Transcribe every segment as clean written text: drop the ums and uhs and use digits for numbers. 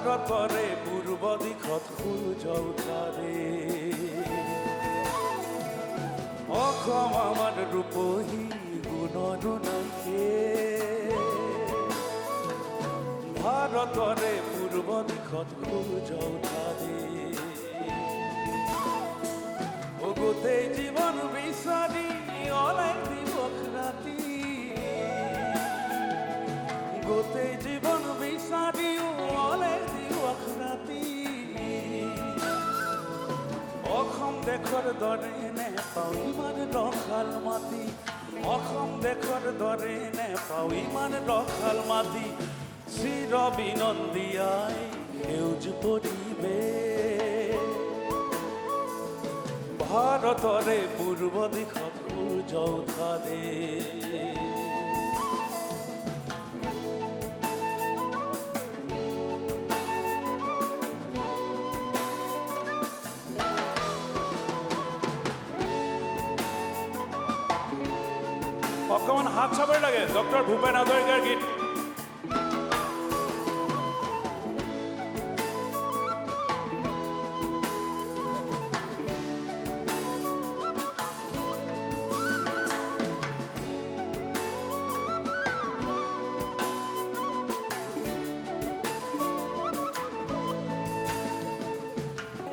ভাৰতৰে পূৰ্ব দিশত সূৰ্য উঠাৰে অসম আমাৰ ৰূপহী গুণৰো নাইকে ভাৰতৰে পূৰ্ব দিশত সূৰ্য উঠাৰে গোটেই জীৱন বিচাৰি ওলাই দিৱস ৰাতি গোটেই জীৱন বিচাৰি ওলাই দিৱস ৰাতি অসম দেশৰ দৰে নেপাওঁ ইমান ৰসাল মাটি অসম দেশৰ দৰে নেপাওঁ ইমান ৰসাল মাটি চিৰ বিনন্দিয়াই সেউজ পৰিৱেশ ভাৰতৰে পূৰ্ব দিশত সূৰ্য উঠাৰে অকমান হাত চাবই লাগে ডক্টৰ ভূপেন হাজৰিকাৰ গীত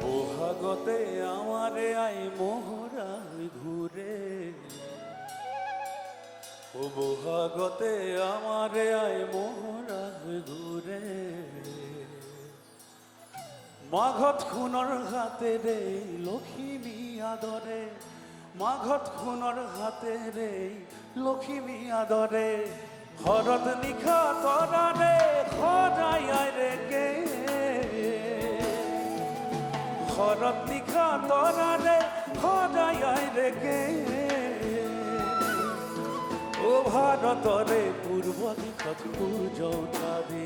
বহাগতে আমাৰে আই মোহৰা ঘূৰে ও বহাগতে আমাৰে আই মোহৰা ঘূৰে মাঘত সোণৰ হাতেৰে লখিমী আদৰে মাঘত সোণৰ হাতেৰে লখিমী আদৰে শৰৎ নিশা তৰাৰে সদায় ৰেগে শৰৎ নিশা তৰাৰে সদায় ৰেগে ও ভাৰতৰে পূৰ্ব দিশত সূৰ্য উঠাৰে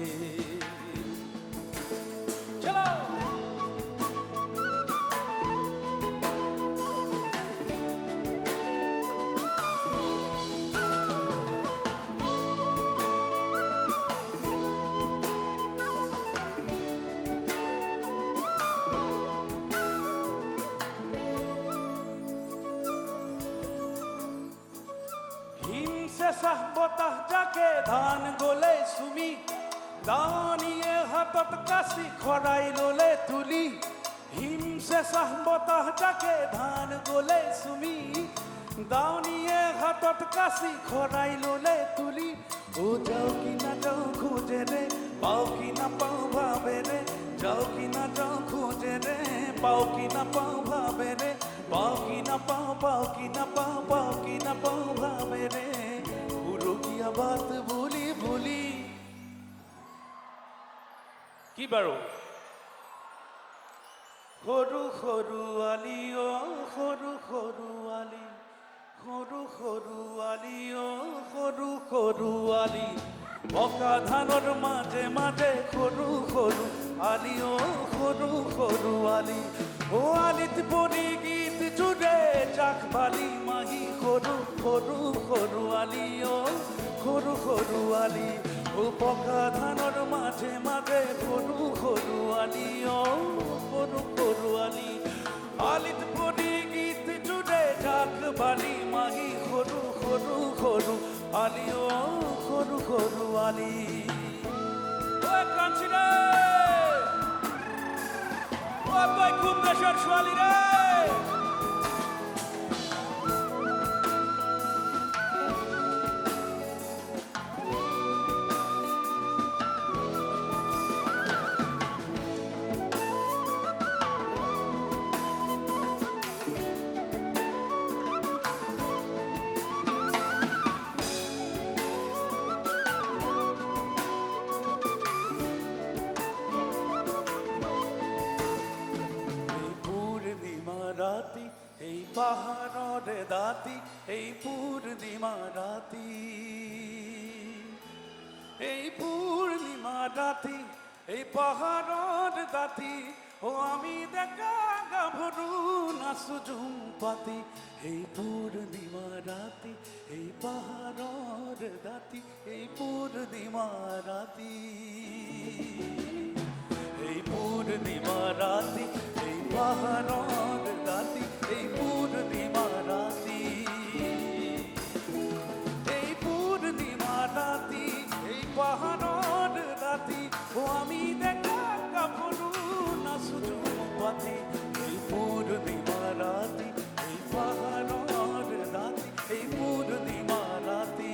চাহ বতাহ যাকে ধান গলে চুমি দাৱনীয়ে হাতত কাচি খৰাই ললে তুলি হিমচে চাহ বতাহ যাকে ধান গলে চুমি দাৱনীয়ে হাতত কাচি খৰাই ললে তুলি ও যাও কি না যাও খোঁজেৰে পাও কি না পাও ভাবেৰে যাও কি না যাও খোঁজেৰে পাও কি না পাও ভাবেৰে পাও কি না পাও পাও কি না পাও পাও কি না পাও ভাবেৰে পুরকিয়া বাত ভুলি ভুলি কি বাৰু সৰু সৰু আলি অ সৰু সৰু আলি সৰু সৰু আলি অ সৰু সৰু আলি পকা ধানৰ মাজে মাজে সৰু সৰু আলি অ সৰু সৰু আলি ও আলিত পৰি গীত জুৰে জাক বালি মাহি সৰু সৰু সৰু আলি অ সৰু সৰু আলি ও পকা ধানৰ মাজে মাজে সৰু সৰু আলি অ সৰু সৰু আলি আলিত পৰি গীত জুৰে জাক বালি মাহি সৰু সৰু সৰু আলি অ সৰু সৰু আলি ঐ কাঞ্চি ৰে ও তই খুব দেশৰ ছোৱালী ৰে রাতি এই পাহাড়ের দাতি এই পূর্ণিমা রাতি এই পূর্ণিমা রাতি এই পাহাড়ের দাতি ও আমি দেখা গাভরু নাচু ঝুমপাতি এই পূর্ণিমা রাতি এই পাহাড়ের দাতি এই পূর্ণিমা রাতি রাতি এই পাহাড়র রাতি এই পূর্ণিমা রাতি এই পূর্ণিমা রাতি এই পাহাড়র রাতি ও আমি দেখা কাপড় না শুধু পাতি এই পূর্ণিমা রাতি এই পাহাড়র রাতি এই পূর্ণিমা রাতি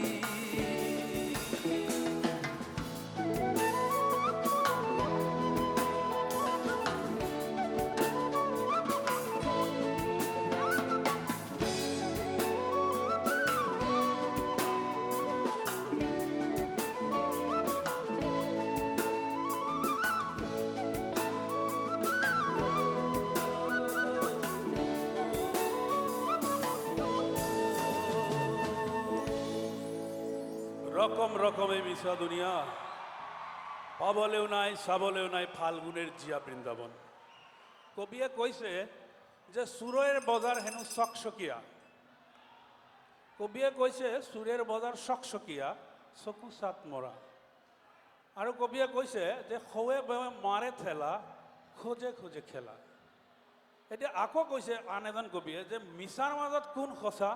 রকম রকমের মিশা দুনিয়া পাবলেও নাই সাবলেও নাই ফাল্গুনের জিয়া বৃন্দাবন কবিয়ে কৈছে যে সুরের বজার হেনু চকচকীয়া কবিয়ে কৈছে সুরের বজার চকচকীয়া চকু চাত মৰা আৰু কবিয়ে কৈছে যে সৌৱে বেৱে মাৰে ঠেলা খোজে খোজে খেলা এতিয়া আকৌ কৈছে আন এজন কবিয়ে যে মিছাৰ মাজত কোন সঁচা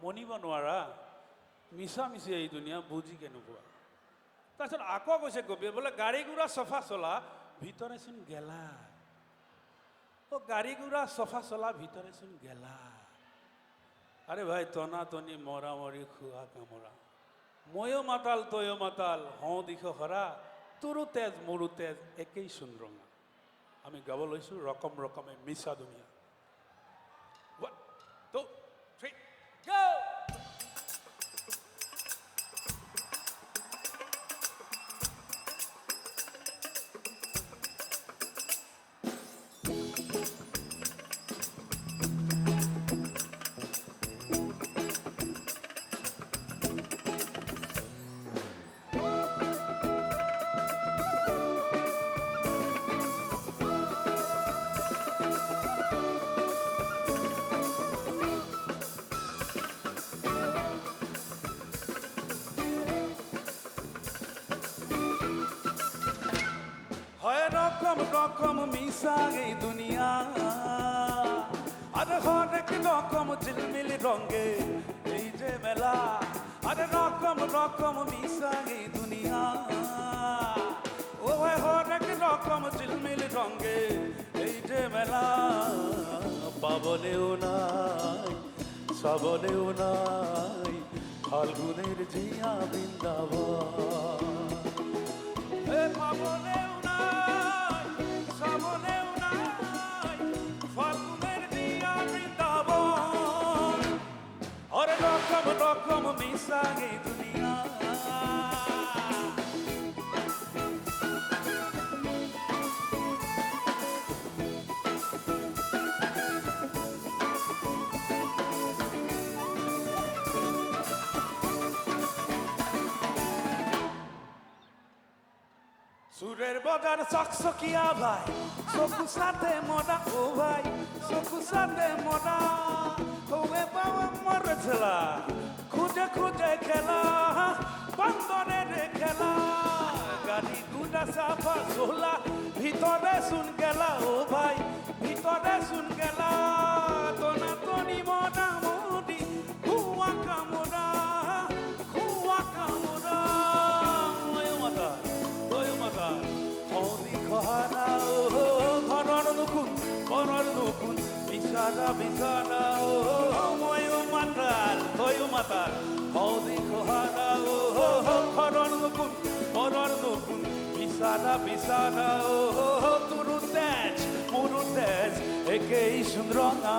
মনিব নোৱাৰা মিছা মিছি এই দুনিয়া বুজি কেনেকুৱা তাৰপিছত আকৌ কৈছে কবিয়ে বোলে গাড়ী গুড়া চফা চলা ভিতৰে চোন গেলা ও গাড়ী গুড়া চফা চলা ভিতরে শুন গেলা আরে ভাই টনা টনি মরা মরি খুয়া কামরা ময়ো মাতাল তয়ো মাতাল হওঁ দিশ হৰা তোৰো তেজ মোৰো তেজ একেই চোন ৰঙা আমি গাব লৈছোঁ ৰকম ৰকমে মিছা দুনিয়া 1 2 3 go রকম রকম মিশা এই দুনিয়া আর হরেক রকম ঝিলমিল রঙে এই যে মেলা আর রকম রকম মিশা এই দুনিয়া ও ভাই হরেক রকম ঝিলমিল রঙে এই যে মেলা পাবলেও নাই সবলেও নাই ফাল্গুনের জিয়া বৃন্দাবন পাবলেও রকম রকম মিশা এই দুনিয়া সুরের বজার চকচকিয়া ভাই চকু সাথে মরা ও ভাই চকু সাথে মরা ওয়ে বাবা মরে ছেলা খুঁজে খুঁজে খেলা বন্দরের খেলা গাড়ি গুড়া সাফা সোলা ভিতরে শুন গেলা ও ভাই ভিতরে শুন গেলা তোনা তনি মরা মুড়ি খুয়া কামরা ওই মাতা হদি খহানা ও ঘৰৰ নুকুন বিছানা বিছানা ও ময়ো মাতাল তয়ো মাতাল হদি খহানা ও ঘৰৰ নুকুন বিছানা বিছানা ও তোৰো তেজ মোৰো তেজ একেই চোন ৰঙা